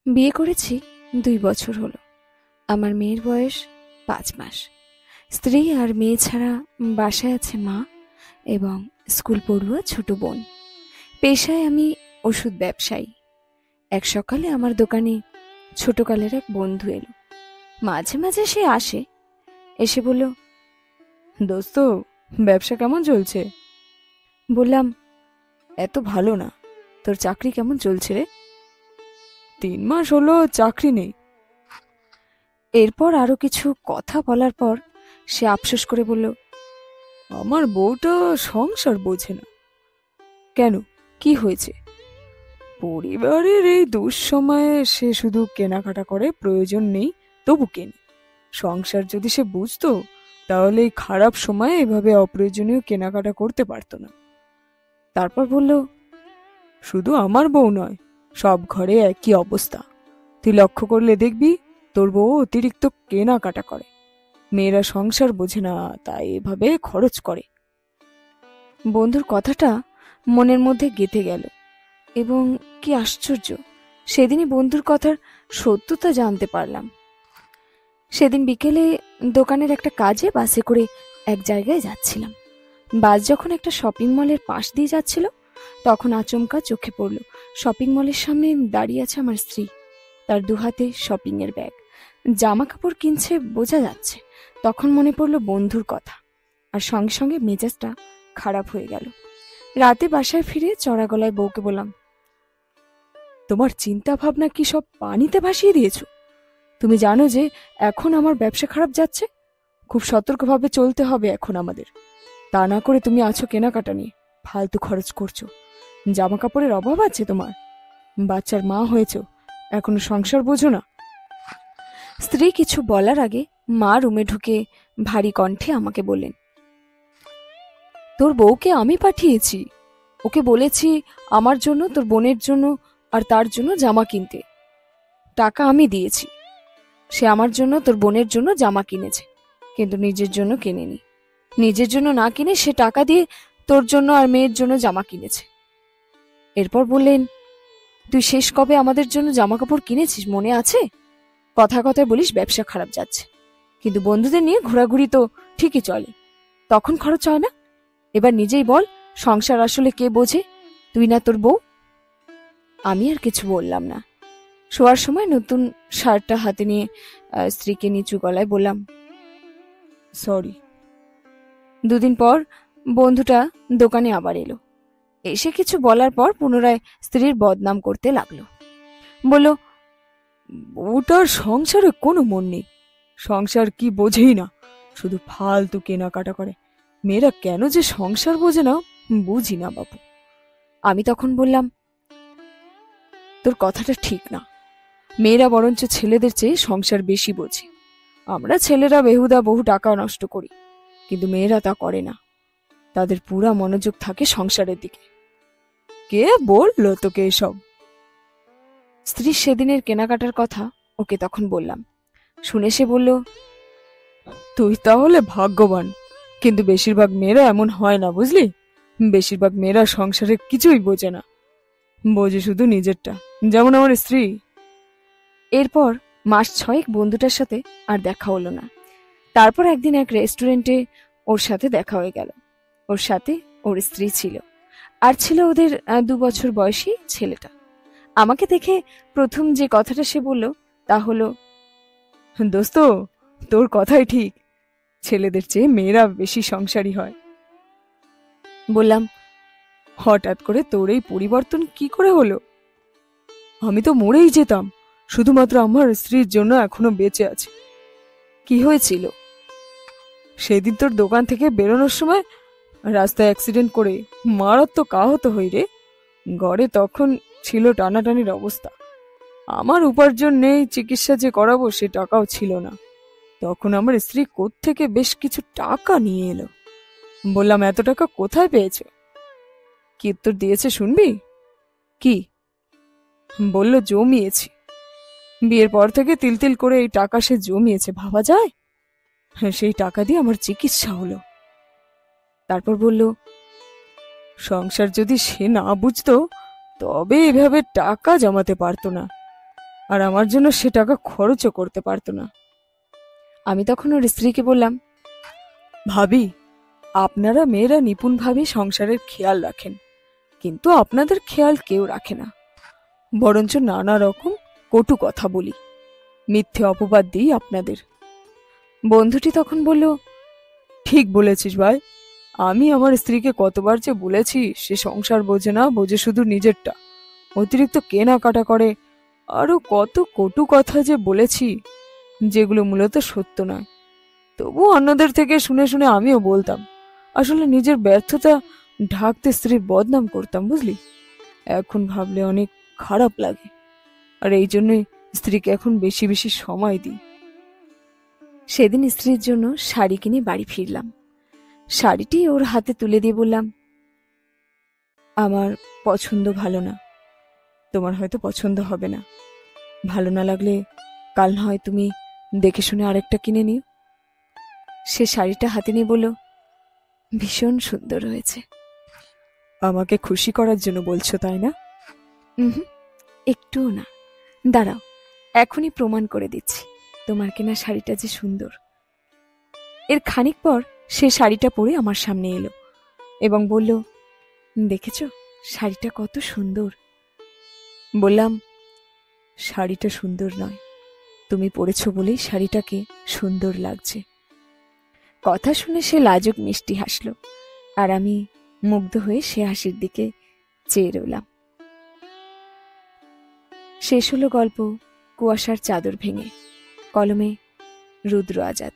বিয়ে করেছি 2 বছর হলো। আমার মেয়ের বয়স 5 মাস। স্ত্রী আর মেয়ে ছাড়া বাসায় আছে মা এবং স্কুল পড়ুয়া ছোট বোন। পেশায় আমি ওষুধ ব্যবসায়ী। এক সকালে আমার দোকানে ছোটকালের এক বন্ধু এলো। মাঝে মাঝে সে আসে, এসে বলল, দোস্ত, ব্যবসা কেমন চলছে? বললাম, এত ভালো না। তোর চাকরি কেমন চলছে রে? 3 মাস হলো চাকরি নেই। এরপর আরো কিছু কথা বলার পর সে আফসোস করে বলল, আমার বউটা সংসার বোঝে না। কেন, কি হয়েছে? পরিবারের এই দুঃসময়ে সে শুধু কেনাকাটা করে, প্রয়োজন নেই তবু কেনে। সংসার যদি সে বুঝতো তাহলে এই খারাপ সময়ে এভাবে অপ্রয়োজনীয় কেনাকাটা করতে পারতো না। তারপর বলল, শুধু আমার বউ নয়, সব ঘরে একই অবস্থা। তুই লক্ষ্য করলে দেখবি তোর বউ অতিরিক্ত কেনাকাটা করে। মেয়েরা সংসার বোঝে না, তাই এভাবে খরচ করে। বন্ধুর কথাটা মনের মধ্যে গেঁথে গেল এবং কি আশ্চর্য, সেদিনই বন্ধুর কথার সত্যতা জানতে পারলাম। সেদিন বিকেলে দোকানের একটা কাজে বাসে করে এক জায়গায় যাচ্ছিলাম। বাস যখন একটা শপিং মলের পাশ দিয়ে যাচ্ছিল, তখন আচমকা চোখে পড়ল শপিং মলের সামনে দাঁড়িয়ে আছে আমার স্ত্রী। তার দুহাতে শপিং এর ব্যাগ, জামা কাপড় কিনছে বোঝা যাচ্ছে। তখন মনে পড়ল বন্ধুর কথা, আর সঙ্গে সঙ্গে মেজাজটা খারাপ হয়ে গেল। রাতে বাসায় ফিরে চড়া গলায় বউকে বললাম, তোমার চিন্তা ভাবনা কি সব পানিতে ভাসিয়ে দিয়েছো? তুমি জানো যে এখন আমার ব্যবসা খারাপ যাচ্ছে। খুব সতর্কভাবে চলতে হবে এখন আমাদের। তা না করে তুমি আছো কেনাকাটা নিয়ে, ফালতু খরচ করছো। জামা কাপড়ের অভাব আছে তোমার? বাচ্চার মা হয়েছো, এখনো সংসার বোঝো না? স্ত্রী কিছু বলার আগে মা রুমে ঢুকে ভারী কণ্ঠে আমাকে বললেন, তোর বউকে আমি পাঠিয়েছি। ওকে বলেছি আমার জন্য, তোর বোনের জন্য আর তার জন্য জামা কিনতে। টাকা আমি দিয়েছি। সে আমার জন্য, তোর বোনের জন্য জামা কিনেছে, কিন্তু নিজের জন্য কেনেনি। নিজের জন্য না কিনে সে টাকা দিয়ে তোর জন্য আর মেয়ের জন্য জামা কিনেছে। এরপর বললেন, তুই শেষ কবে আমাদের জন্য জামা কাপড় কিনেছিস মনে আছে? কথা কথায় বলিস ব্যবসা খারাপ যাচ্ছে, কিন্তু বন্ধুদের নিয়ে ঘোরাঘুরি তো ঠিকই চলে, তখন খরচ হয় না। এবার নিজেই বল, সংসার আসলে কে বোঝে, তুই না তোর বউ? আমি আর কিছু বললাম না। শোয়ার সময় নতুন শার্টটা হাতে নিয়ে স্ত্রীকে নিচু গলায় বললাম, সরি। 2 দিন পর বন্ধুটা দোকানে আবার এলো। এসে কিছু বলার পর পুনরায় স্ত্রীর বদনাম করতে লাগলো। বলল, ওটার সংসারে কোনো মন নেই, সংসার কি বোঝেই না, শুধু ফালতু কেনাকাটা করে। মেয়েরা কেন যে সংসার বোঝে না বুঝি না বাবু। আমি তখন বললাম, তোর কথাটা ঠিক না। মেয়েরা বরঞ্চ ছেলেদের চেয়ে সংসার বেশি বোঝে। আমরা ছেলেরা বেহুদা বহু টাকা নষ্ট করি, কিন্তু মেয়েরা তা করে না। তাদের পুরা মনোযোগ থাকে সংসারের দিকে। কে বললো তোকে এসব? স্ত্রীর সেদিনের কেনাকাটার কথা ওকে তখন বললাম। শুনে সে বলল, তুই তাহলে ভাগ্যবান, কিন্তু বেশিরভাগ মেয়েরা এমন হয় না, বুঝলি? বেশিরভাগ মেয়েরা সংসারে কিছুই বোঝে না, বোঝে শুধু নিজেরটা, যেমন আমার স্ত্রী। এরপর মাস 6 বন্ধুটার সাথে আর দেখা হলো না। তারপর একদিন এক রেস্টুরেন্টে ওর সাথে দেখা হয়ে গেল। ওর সাথে ওর স্ত্রী ছিল, আর ছিল ওদের 2 বছর বয়সী ছেলেটা। আমাকে দেখে প্রথম যে কথাটা সে বলল তা হলো, দোস্ত, তোর কথাই ঠিক, ছেলেদের চেয়ে মেয়েরা বেশি সংসারী হয়। বললাম, হঠাৎ করে তোর এই পরিবর্তন কি করে হলো? আমি তো মরেই যেতাম, শুধুমাত্র আমার স্ত্রীর জন্য এখনো বেঁচে আছে। কি হয়েছিল? সেদিন তোর দোকান থেকে বেরোনোর সময় রাস্তায় অ্যাক্সিডেন্ট করে মারাত্মক আহত হই রে। ঘরে তখন ছিল টানাটানির অবস্থা। আমার উপার্জন নেই, চিকিৎসা যে করাবো সে টাকাও ছিল না। তখন আমার স্ত্রী কোত্থেকে বেশ কিছু টাকা নিয়ে এলো। বললাম, এত টাকা কোথায় পেয়েছ? কি উত্তর দিয়েছে শুনবি? কি বলল? জমিয়েছি। বিয়ের পর থেকে তিল তিল করে এই টাকা সে জমিয়েছে, ভাবা যায়? হ্যাঁ, সেই টাকা দিয়ে আমার চিকিৎসা হলো। তারপর বলল, সংসার যদি সে না বুঝতো তবে এভাবে টাকা জমাতে পারতো না। আর আমার জন্য সে টাকা খরচও করতে পারতো না। আমি তখন ওর স্ত্রীকে বললাম, ভাবি, আপনারা মেয়েরা নিপুণভাবে সংসারের খেয়াল রাখেন, কিন্তু আপনাদের খেয়াল কেউ রাখে না, বরঞ্চ নানা রকম কটু কথা বলি, মিথ্যে অপবাদ দিই আপনাদের। বন্ধুটি তখন বলল, ঠিক বলেছিস ভাই, আমি আমার স্ত্রীকে কতবার যে বলেছি সে সংসার বোঝে না, বোঝে শুধু নিজেরটা, অতিরিক্ত কেনাকাটা করে, আরো কত কটু কথা যে বলেছি যেগুলো মূলত সত্য নয়। তবু অন্যদের থেকে শুনে শুনে আমিও বলতাম, আসলে নিজের ব্যর্থতা ঢাকতে স্ত্রীর বদনাম করতাম, বুঝলি। এখন ভাবলে অনেক খারাপ লাগে, আর এই জন্যই স্ত্রীকে এখন বেশি বেশি সময় দিই। সেদিন স্ত্রীর জন্য শাড়ি কিনে বাড়ি ফিরলাম। শাড়িটি ওর হাতে তুলে দিয়ে বললাম, আমার পছন্দ ভালো না, তোমার হয়তো পছন্দ হবে না, ভালো না লাগলে কাল না হয় তুমি দেখে শুনে আরেকটা কিনে নিও। সে শাড়িটা হাতে নিয়ে বলল, ভীষণ সুন্দর হয়েছে। আমাকে খুশি করার জন্য বলছো, তাই না? হুম, একটুও না, দাঁড়াও, এখনই প্রমাণ করে দিচ্ছি তোমার কেনা শাড়িটা যে সুন্দর। এর খানিক পর সে শাড়িটা পরে আমার সামনে এলো এবং বলল, দেখেছ শাড়িটা কত সুন্দর। বললাম, শাড়িটা সুন্দর নয়, তুমি পরেছো বলেই শাড়িটাকে সুন্দর লাগছে। কথা শুনে সে লাজুক মিষ্টি হাসল, আর আমি মুগ্ধ হয়ে সে হাসির দিকে চেয়ে রইলাম। শেষ হলো গল্প কুয়াশার চাদর ভেঙে। কলমে রুদ্র আজাদ।